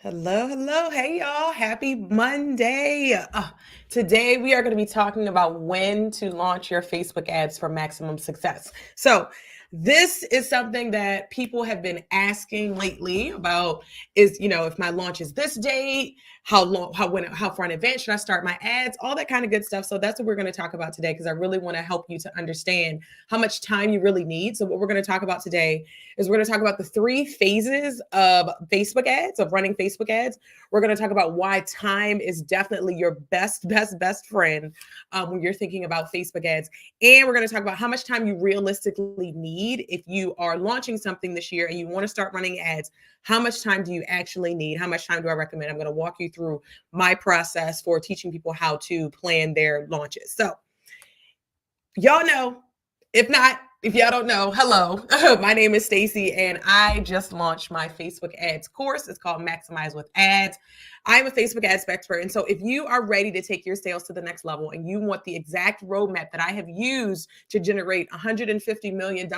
Hello, hello. Hey, y'all. Happy Monday. Today, we are going to be talking about when to launch your Facebook ads for maximum success. So, this is something that people have been asking lately about if my launch is this date, how far in advance should I start my ads, all that kind of good stuff. So, that's what we're going to talk about today because I really want to help you to understand how much time you really need. So, what we're going to talk about today is we're going to talk about the three phases of Facebook ads, of running Facebook ads. We're going to talk about why time is definitely your best friend when you're thinking about Facebook ads. And we're going to talk about how much time you realistically need if you are launching something this year and you want to start running ads. How much time do you actually need? How much time do I recommend? I'm going to walk you through my process for teaching people how to plan their launches. So, y'all know, if y'all don't know, hello. My name is Stacy and I just launched my Facebook ads course. It's called Maximize with Ads. I'm a Facebook ads expert. And so if you are ready to take your sales to the next level and you want the exact roadmap that I have used to generate $150 million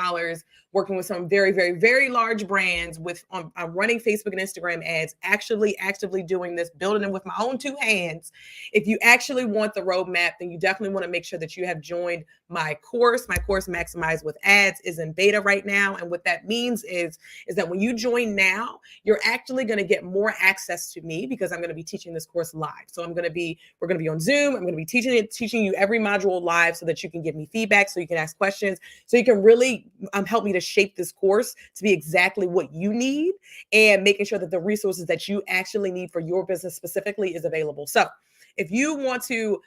working with some very, very, very large brands with running Facebook and Instagram ads, actually actively doing this, building them with my own two hands. If you actually want the roadmap, then you definitely want to make sure that you have joined my course. My course, Maximize with Ads, is in beta right now. And what that means is that when you join now, you're actually going to get more access to me because I'm going to be teaching this course live. So we're going to be on Zoom. I'm going to be teaching you every module live so that you can give me feedback, so you can ask questions, so you can really help me to shape this course to be exactly what you need and making sure that the resources that you actually need for your business specifically is available. So if you want to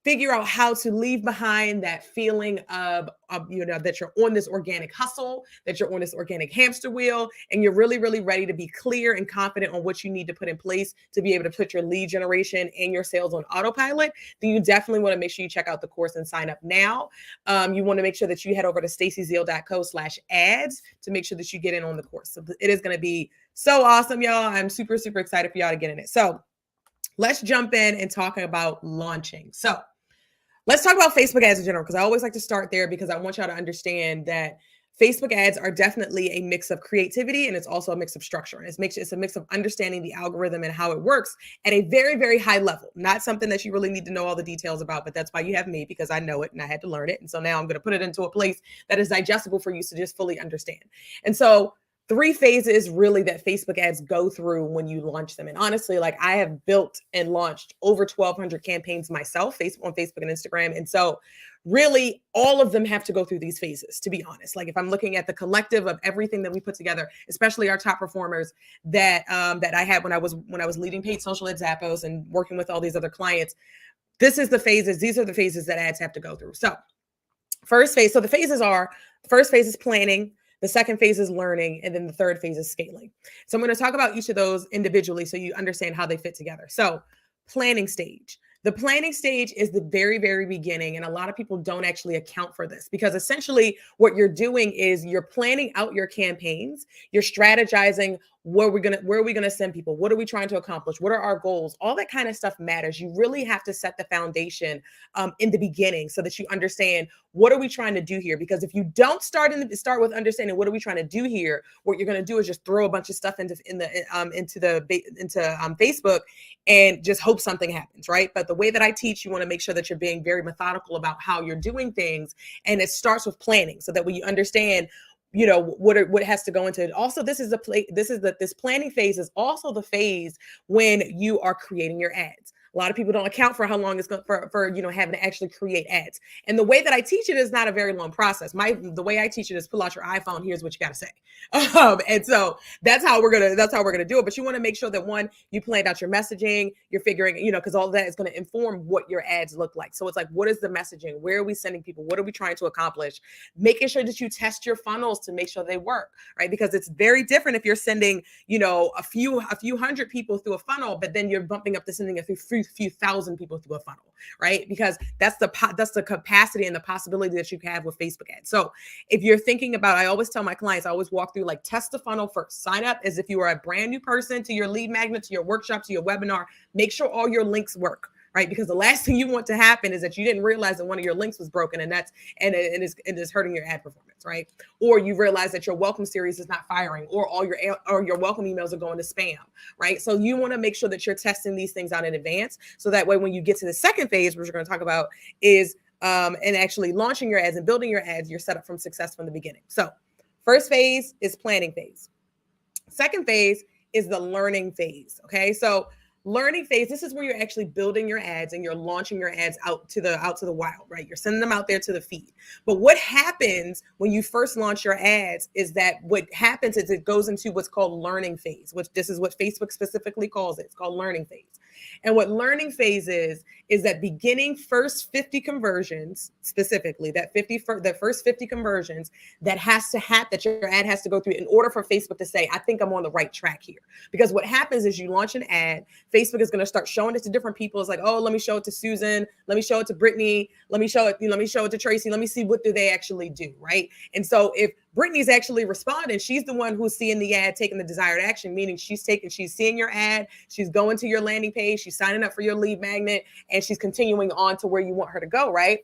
figure out how to leave behind that feeling of that you're on this organic hustle, that you're on this organic hamster wheel, and you're really, really ready to be clear and confident on what you need to put in place to be able to put your lead generation and your sales on autopilot, then you definitely want to make sure you check out the course and sign up now. You want to make sure that you head over to stacyzeal.co/ads to make sure that you get in on the course. So it is going to be so awesome, y'all. I'm super, super excited for y'all to get in it. So let's jump in and talk about launching. So let's talk about Facebook ads in general, because I always like to start there because I want y'all to understand that Facebook ads are definitely a mix of creativity and it's also a mix of structure. It's a mix of understanding the algorithm and how it works at a very, very high level. Not something that you really need to know all the details about, but that's why you have me, because I know it and I had to learn it. And so now I'm going to put it into a place that is digestible for you to just fully understand. And so three phases really that Facebook ads go through when you launch them. And honestly, like, I have built and launched over 1,200 campaigns myself on Facebook and Instagram. And so really all of them have to go through these phases, to be honest. Like, if I'm looking at the collective of everything that we put together, especially our top performers that I had when I was leading paid social at Zappos and working with all these other clients, these are the phases that ads have to go through. So first phase is planning. The second phase is learning. And then the third phase is scaling. So I'm going to talk about each of those individually so you understand how they fit together. So planning stage. The planning stage is the very, very beginning. And a lot of people don't actually account for this because essentially what you're doing is you're planning out your campaigns. You're strategizing where are we gonna send people? What are we trying to accomplish? What are our goals? All that kind of stuff matters. You really have to set the foundation in the beginning so that you understand what are we trying to do here. Because if you don't start with understanding what are we trying to do here, what you're going to do is just throw a bunch of stuff into Facebook and just hope something happens, right? But the way that I teach, you want to make sure that you're being very methodical about how you're doing things, and it starts with planning so that when you understand what has to go into it. Also, this planning phase is also the phase when you are creating your ads. A lot of people don't account for how long it's going for having to actually create ads. And the way that I teach it is not a very long process. The way I teach it is pull out your iPhone. Here's what you got to say. And so that's how we're gonna do it. But you want to make sure that, one, you planned out your messaging. You're figuring, because all of that is going to inform what your ads look like. So it's like, what is the messaging? Where are we sending people? What are we trying to accomplish? Making sure that you test your funnels to make sure they work, right? Because it's very different if you're sending, a few hundred people through a funnel, but then you're bumping up to sending a few thousand people through a funnel, right? Because that's the capacity and the possibility that you have with Facebook ads. So if you're thinking about, I always tell my clients, I always walk through, like, test the funnel first. Sign up as if you are a brand new person to your lead magnet, to your workshop, to your webinar. Make sure all your links work, right? Because the last thing you want to happen is that you didn't realize that one of your links was broken, and it is hurting your ad performance, right? Or you realize that your welcome series is not firing, or all your welcome emails are going to spam, right? So you want to make sure that you're testing these things out in advance, so that way when you get to the second phase, which we're going to talk about, is and actually launching your ads and building your ads, you're set up from success from the beginning. So first phase is planning phase. Second phase is the learning phase. Okay, so learning phase, this is where you're actually building your ads and you're launching your ads out to the wild, right? You're sending them out there to the feed. But what happens when you first launch your ads is that what happens is it goes into what's called learning phase, which this is what Facebook specifically calls it. It's called learning phase. And what learning phase is that beginning first 50 conversions, specifically the first 50 conversions that has to happen, that your ad has to go through in order for Facebook to say, I think I'm on the right track here. Because what happens is you launch an ad, Facebook is going to start showing it to different people. It's like, oh, let me show it to Susan. Let me show it to Brittany. Let me show it to Tracy. Let me see what do they actually do, right? And so if Brittany's actually responding, she's the one who's seeing the ad, taking the desired action, meaning she's seeing your ad, she's going to your landing page, she's signing up for your lead magnet, and she's continuing on to where you want her to go, right?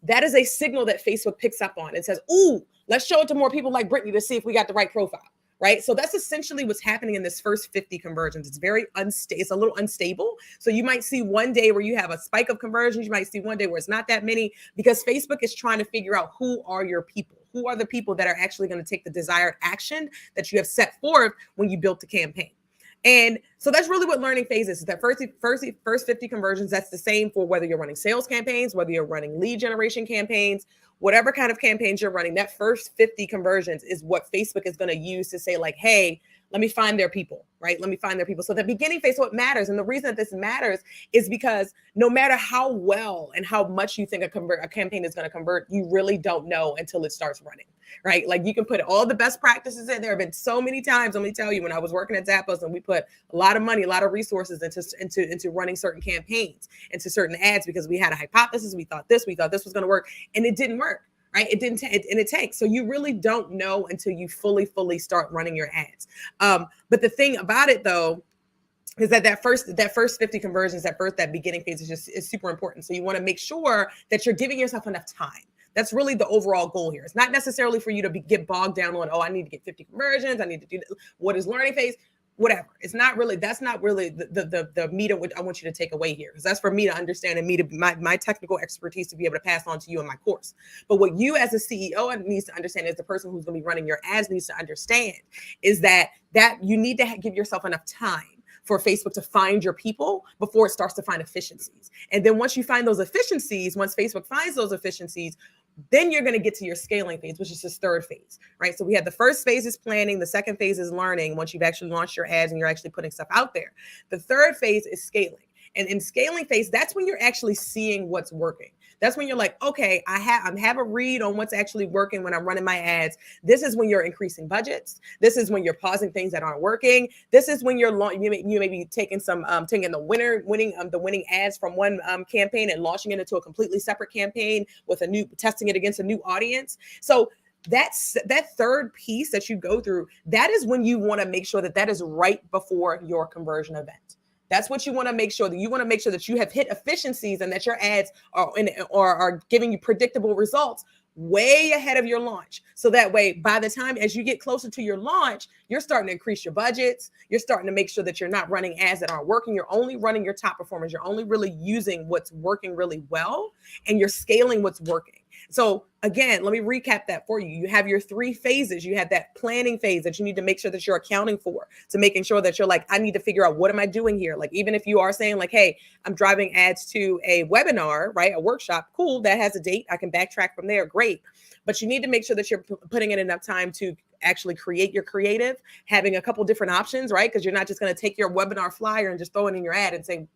That is a signal that Facebook picks up on and says, ooh, let's show it to more people like Brittany to see if we got the right profile. Right. So that's essentially what's happening in this first 50 conversions. It's very unstable. It's a little unstable. So you might see one day where you have a spike of conversions. You might see one day where it's not that many, because Facebook is trying to figure out who are your people. Who are the people that are actually going to take the desired action that you have set forth when you built the campaign? And so that's really what learning phase is. That first 50 conversions, that's the same for whether you're running sales campaigns, whether you're running lead generation campaigns, whatever kind of campaigns you're running, that first 50 conversions is what Facebook is going to use to say like, hey, let me find their people, right? Let me find their people. So the beginning phase, what matters, and the reason that this matters is because no matter how well and how much you think a campaign is going to convert, you really don't know until it starts running, right? Like you can put all the best practices in. There have been so many times, let me tell you, when I was working at Zappos and we put a lot of money, a lot of resources into running certain campaigns, into certain ads, because we had a hypothesis, we thought this was going to work, and it didn't work. Right? It didn't, and it takes. So you really don't know until you fully start running your ads. But the thing about it though, is that first 50 conversions, that beginning phase is super important. So you want to make sure that you're giving yourself enough time. That's really the overall goal here. It's not necessarily for you to get bogged down on, oh, I need to get 50 conversions. I need to do this. What is learning phase? Whatever. It's not really, that's not really the meat of what I want you to take away here, because that's for me to understand and me to my technical expertise to be able to pass on to you in my course. But what you as a CEO needs to understand, is the person who's going to be running your ads needs to understand, is that you need to give yourself enough time for Facebook to find your people before it starts to find efficiencies. And then once you find those efficiencies, once Facebook finds those efficiencies, then you're going to get to your scaling phase, which is this third phase, right? So we have the first phase is planning. The second phase is learning, once you've actually launched your ads and you're actually putting stuff out there. The third phase is scaling. And in scaling phase, that's when you're actually seeing what's working. That's when you're like, okay, I have a read on what's actually working when I'm running my ads. This is when you're increasing budgets. This is when you're pausing things that aren't working. This is when you may be taking the winning ads from one campaign and launching it into a completely separate campaign with testing it against a new audience. So that third piece that you go through, that is when you want to make sure that is right before your conversion event. That's what you want to make sure that you have hit efficiencies and that your ads are giving you predictable results way ahead of your launch. So that way, by the time as you get closer to your launch, you're starting to increase your budgets. You're starting to make sure that you're not running ads that aren't working. You're only running your top performers. You're only really using what's working really well, and you're scaling what's working. So again, let me recap that for you. You have your three phases. You have that planning phase that you need to make sure that you're accounting for, to making sure that you're like, I need to figure out, what am I doing here? Like, even if you are saying like, hey, I'm driving ads to a webinar, right? A workshop, cool. That has a date. I can backtrack from there. Great. But you need to make sure that you're putting in enough time to actually create your creative, having a couple different options, right? Because you're not just going to take your webinar flyer and just throw it in your ad and say,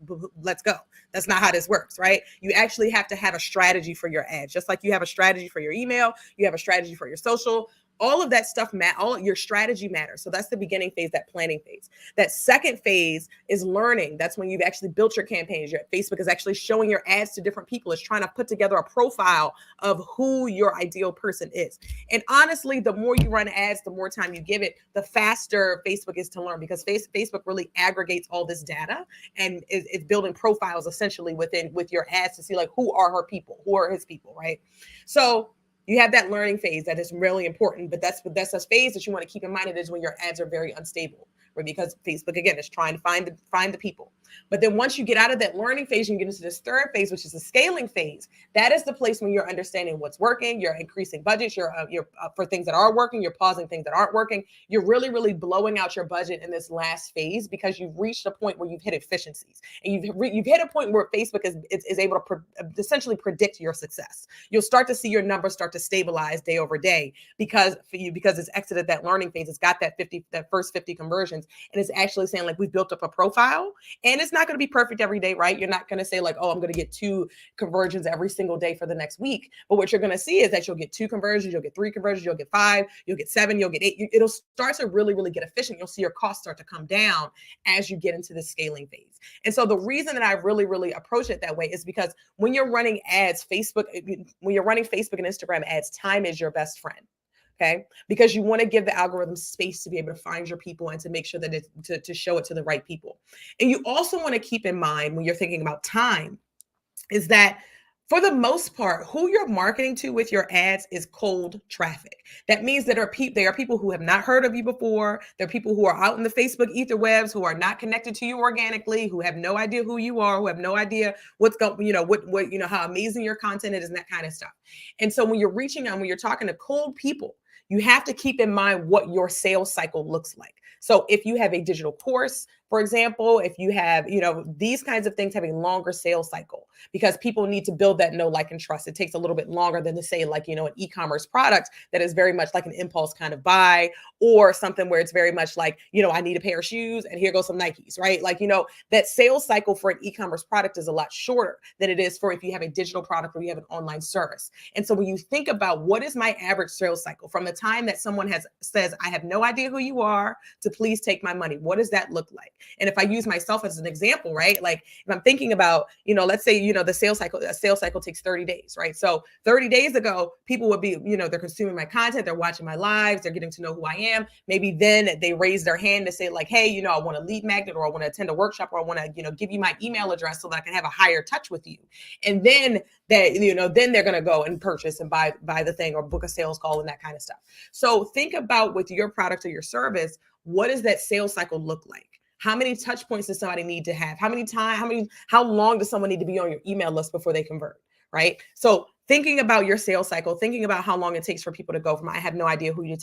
let's go. That's not how this works, right? You actually have to have a strategy for your ads. Just like you have a strategy for your email, you have a strategy for your social. All of that stuff, all your strategy matters. So that's the beginning phase, that planning phase. That second phase is learning. That's when you've actually built your campaigns. Your Facebook is actually showing your ads to different people. It's trying to put together a profile of who your ideal person is. And honestly, the more you run ads, the more time you give it, the faster Facebook is to learn, because Facebook really aggregates all this data and is building profiles essentially with your ads to see like who are her people, who are his people, right? So you have that learning phase that is really important, but that's a phase that you want to keep in mind. It is when your ads are very unstable, right? Because Facebook again is trying to find the people. But then once you get out of that learning phase, you get into this third phase, which is the scaling phase. That is the place when you're understanding what's working, you're increasing budgets, you're for things that are working, you're pausing things that aren't working. You're really blowing out your budget in this last phase because you've reached a point where you've hit efficiencies, and you've hit a point where Facebook is able to essentially predict your success. You'll start to see your numbers start to stabilize day over day because it's exited that learning phase. It's got that first 50 conversions, and it's actually saying like we've built up a profile. And it's not going to be perfect every day, right? You're not going to say like, oh, I'm going to get 2 conversions every single day for the next week. But what you're going to see is that you'll get 2 conversions, you'll get 3 conversions, you'll get 5, you'll get 7, you'll get 8. It'll start to really get efficient. You'll see your costs start to come down as you get into the scaling phase. And so the reason that I really approach it that way is because when you're running ads, when you're running Facebook and Instagram ads, time is your best friend. Okay, because you want to give the algorithm space to be able to find your people and to make sure that to show it to the right people. And you also want to keep in mind when you're thinking about time is that for the most part, who you're marketing to with your ads is cold traffic. That means that they are people who have not heard of you before. They're people who are out in the Facebook etherwebs, who are not connected to you organically, who have no idea who you are, who have no idea what's going, how amazing your content is and that kind of stuff. And so when you're when you're talking to cold people, you have to keep in mind what your sales cycle looks like. So if you have a digital course, for example, if you have, these kinds of things have a longer sales cycle because people need to build that know, like, and trust. It takes a little bit longer than to say like, an e-commerce product that is very much like an impulse kind of buy, or something where it's very much like, I need a pair of shoes and here goes some Nikes, right? Like, that sales cycle for an e-commerce product is a lot shorter than it is for if you have a digital product or you have an online service. And so when you think about what is my average sales cycle from the time that someone says, I have no idea who you are, to please take my money, what does that look like? And if I use myself as an example, right? Like if I'm thinking about, let's say, the sales cycle takes 30 days, right? So 30 days ago, people would be, they're consuming my content, they're watching my lives, they're getting to know who I am. Maybe then they raise their hand to say like, hey, I want a lead magnet, or I want to attend a workshop, or I want to, give you my email address so that I can have a higher touch with you. And then then they're going to go and purchase and buy the thing or book a sales call and that kind of stuff. So think about with your product or your service, what does that sales cycle look like? How many touch points does somebody need to have? How long does someone need to be on your email list before they convert, right? So thinking about your sales cycle, thinking about how long it takes for people to go from I have no idea who you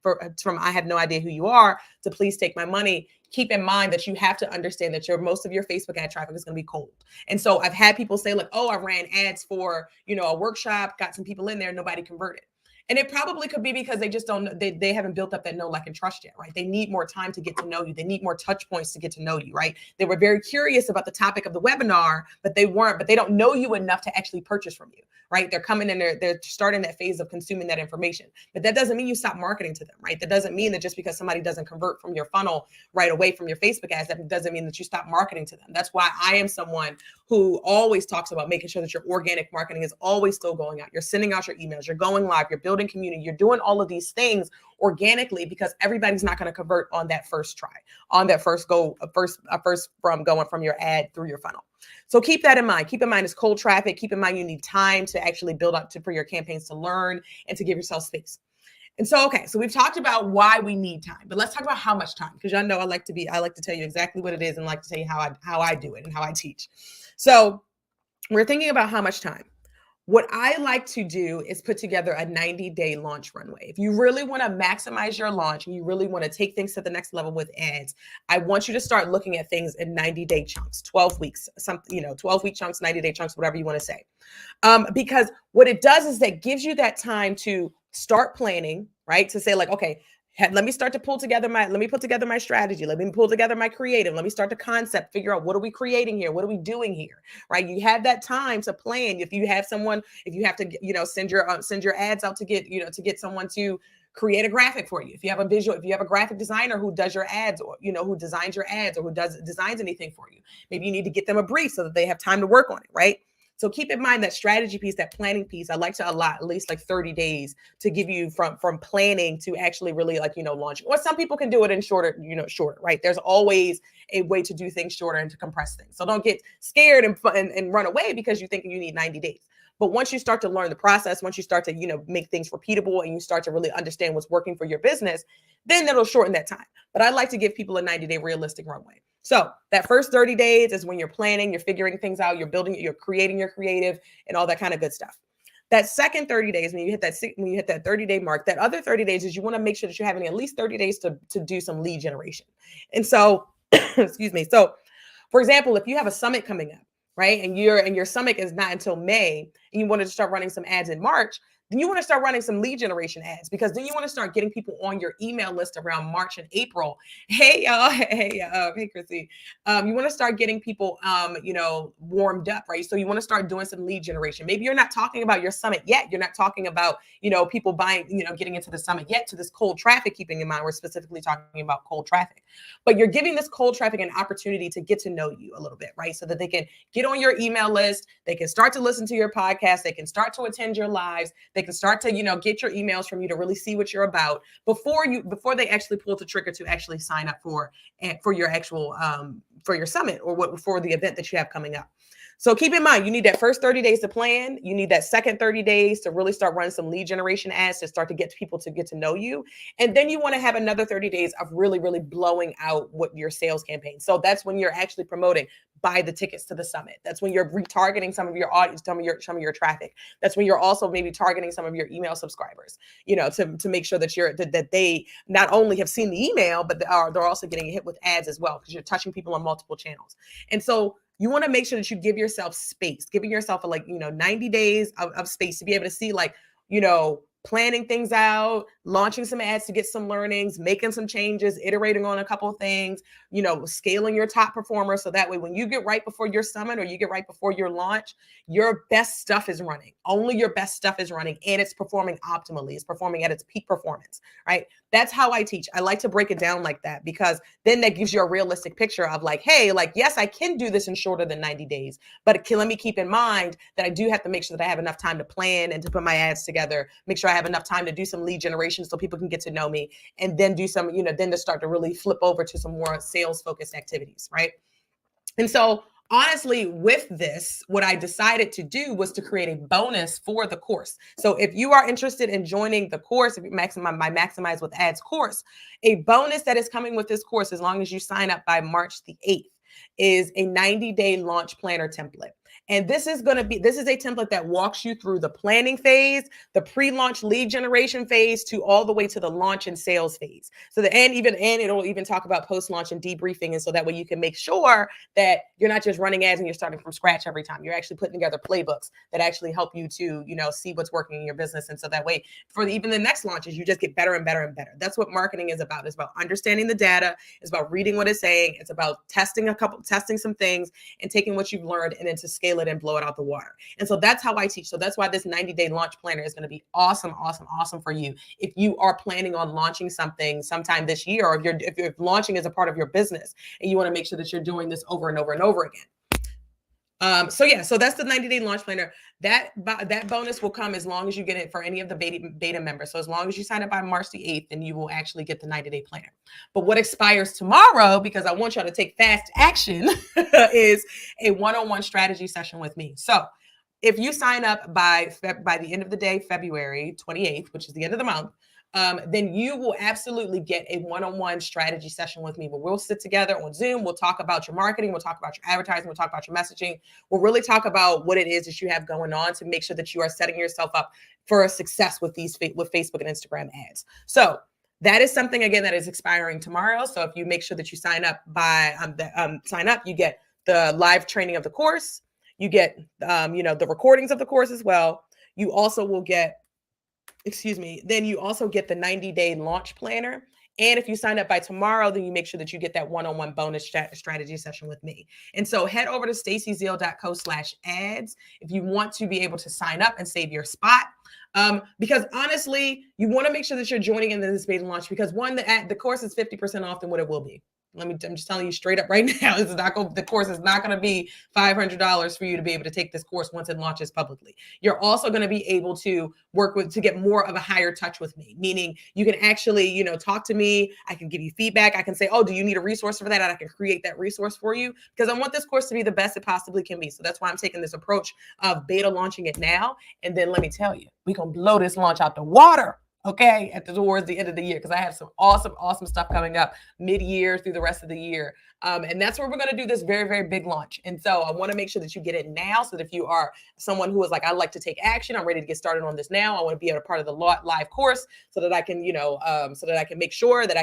from I have no idea who you are to please take my money. Keep in mind that you have to understand that most of your Facebook ad traffic is going to be cold. And so I've had people say like, oh, I ran ads for, a workshop, got some people in there, nobody converted. And it probably could be because they just don't, they haven't built up that know, like, and trust yet, right? They need more time to get to know you. They need more touch points to get to know you, right? They were very curious about the topic of the webinar, but they don't know you enough to actually purchase from you, right? They're coming in, they're starting that phase of consuming that information. But that doesn't mean you stop marketing to them, right? That doesn't mean that just because somebody doesn't convert from your funnel right away from your Facebook ads, that doesn't mean that you stop marketing to them. That's why I am someone who always talks about making sure that your organic marketing is always still going out. You're sending out your emails, you're going live, you're building community, you're doing all of these things organically, because everybody's not going to convert on that first try, on that first from going from your ad through your funnel. So keep that in mind. Keep in mind it's cold traffic. Keep in mind you need time to actually build up for your campaigns to learn and to give yourself space. And so, okay, so we've talked about why we need time, but let's talk about how much time, because y'all know I like to tell you exactly what it is and like to tell you how I do it and how I teach. So we're thinking about how much time. What I like to do is put together a 90-day launch runway. If you really want to maximize your launch and you really want to take things to the next level with ads, I want you to start looking at things in 90-day chunks, 12 weeks, 12-week chunks, 90-day chunks, whatever you want to say. Because what it does is that gives you that time to start planning, right? To say like, okay, let me start to put together my strategy. Let me pull together my creative. Let me start to concept, figure out what are we creating here? What are we doing here? Right? You have that time to plan. If you have to, send your ads out to get someone to create a graphic for you. If you have a graphic designer who does your ads, or who designs your ads, or who designs anything for you, maybe you need to get them a brief so that they have time to work on it, right? So keep in mind that strategy piece, that planning piece. I like to allot at least like 30 days to give you from planning to actually really launch. Or some people can do it in shorter, right? There's always a way to do things shorter and to compress things. So don't get scared and run away because you think you need 90 days. But once you start to learn the process, once you start to, make things repeatable and you start to really understand what's working for your business, then it'll shorten that time. But I like to give people a 90-day realistic runway. So that first 30 days is when you're planning, you're figuring things out, you're building, you're creating your creative and all that kind of good stuff. That second 30 days, when you hit that 30-day mark, that other 30 days is you want to make sure that you're having at least 30 days to do some lead generation. And so, excuse me. So for example, if you have a summit coming up, right, and your summit is not until May, and you wanted to start running some ads in March, then you want to start running some lead generation ads, because then you want to start getting people on your email list around March and April. Hey, y'all. Hey, Chrissy. You want to start getting people, warmed up, right? So you want to start doing some lead generation. Maybe you're not talking about your summit yet. You're not talking about, people buying, getting into the summit yet, to this cold traffic. Keeping in mind, we're specifically talking about cold traffic, but you're giving this cold traffic an opportunity to get to know you a little bit, right? So that they can get on your email list. They can start to listen to your podcast. They can start to attend your lives. They can start to, get your emails from you to really see what you're about before they actually pull the trigger to actually sign up for your actual for your summit, or for the event that you have coming up. So keep in mind, you need that first 30 days to plan. You need that second 30 days to really start running some lead generation ads to start to get people to get to know you. And then you want to have another 30 days of really, really blowing out what your sales campaign. So that's when you're actually promoting, buy the tickets to the summit. That's when you're retargeting some of your audience, some of your traffic. That's when you're also maybe targeting some of your email subscribers, to make sure that that they not only have seen the email, but they're also getting hit with ads as well, because you're touching people on multiple channels. And so you want to make sure that you give yourself space, giving yourself 90 days of space to be able to see, planning things out, launching some ads to get some learnings, making some changes, iterating on a couple of things, scaling your top performers. So that way, when you get right before your summit, or you get right before your launch, your best stuff is running. Only your best stuff is running, and it's performing optimally. It's performing at its peak performance, right? That's how I teach. I like to break it down like that, because then that gives you a realistic picture of hey, yes, I can do this in shorter than 90 days, but let me keep in mind that I do have to make sure that I have enough time to plan and to put my ads together, make sure I have enough time to do some lead generation so people can get to know me, and then do some, then to start to really flip over to some more sales focused activities, right? And so honestly, with this, what I decided to do was to create a bonus for the course. So if you are interested in joining the course, if you Maximize with Ads course, a bonus that is coming with this course, as long as you sign up by March the 8th, is a 90-day launch planner template. And this is a template that walks you through the planning phase, the pre-launch lead generation phase, to all the way to the launch and sales phase. So and it'll even talk about post-launch and debriefing. And so that way you can make sure that you're not just running ads and you're starting from scratch every time. You're actually putting together playbooks that actually help you to, see what's working in your business. And so that way, for even the next launches, you just get better and better and better. That's what marketing is about. It's about understanding the data. It's about reading what it's saying. It's about testing some things and taking what you've learned and then to scale it and blow it out the water. And so that's how I teach. So that's why this 90-day launch planner is going to be awesome for you. If you are planning on launching something sometime this year, or if you're launching as a part of your business and you want to make sure that you're doing this over and over and over again. So that's the 90-day launch planner. That bonus will come as long as you get it for any of the beta members. So as long as you sign up by March the 8th, then you will actually get the 90-day planner. But what expires tomorrow, because I want y'all to take fast action, is a one-on-one strategy session with me. So if you sign up by the end of the day, February 28th, which is the end of the month, then you will absolutely get a one-on-one strategy session with me, where we'll sit together on Zoom. We'll talk about your marketing. We'll talk about your advertising. We'll talk about your messaging. We'll really talk about what it is that you have going on to make sure that you are setting yourself up for a success with Facebook and Instagram ads. So that is something, again, that is expiring tomorrow. So if you make sure that you sign up you get the live training of the course. You get, the recordings of the course as well. You also will get, then you also get the 90-day launch planner. And if you sign up by tomorrow, then you make sure that you get that one-on-one bonus strategy session with me. And so head over to stacyzeal.co/ads if you want to be able to sign up and save your spot. Because honestly, you want to make sure that you're joining in this beta launch because one, the course is 50% off than what it will be. I'm just telling you straight up right now. The course is not going to be $500 for you to be able to take this course once it launches publicly. You're also going to be able to work to get more of a higher touch with me, meaning you can actually, talk to me. I can give you feedback. I can say, oh, do you need a resource for that? And I can create that resource for you because I want this course to be the best it possibly can be. So that's why I'm taking this approach of beta launching it now. And then let me tell you, we're going to blow this launch out the water. Okay, towards the end of the year, because I have some awesome stuff coming up mid-year through the rest of the year. And that's where we're going to do this very, very big launch. And so I want to make sure that you get it now so that if you are someone who is like, I'd like to take action, I'm ready to get started on this now. I want to be a part of the live course so that I can, so that I can make sure that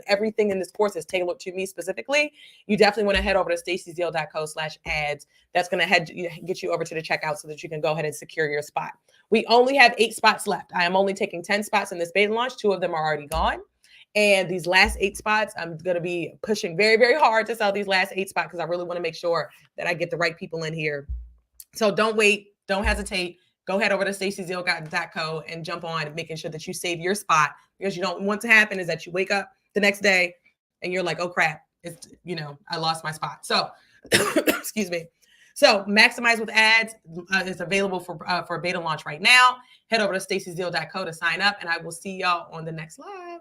everything in this course is tailored to me specifically. You definitely want to head over to stacyzeal.co/ads. That's going to get you over to the checkout so that you can go ahead and secure your spot. We only have 8 spots left. I am only taking 10 spots in this beta launch. 2 of them are already gone. And these last 8 spots, I'm going to be pushing very, very hard to sell these last 8 spots because I really want to make sure that I get the right people in here. So don't wait. Don't hesitate. Go head over to stacyzeal.co and jump on making sure that you save your spot because you don't want to happen is that you wake up the next day and you're like, oh, crap. It's, I lost my spot. So excuse me. So Maximize with Ads is available for beta launch right now. Head over to stacyzeal.co to sign up, and I will see y'all on the next live.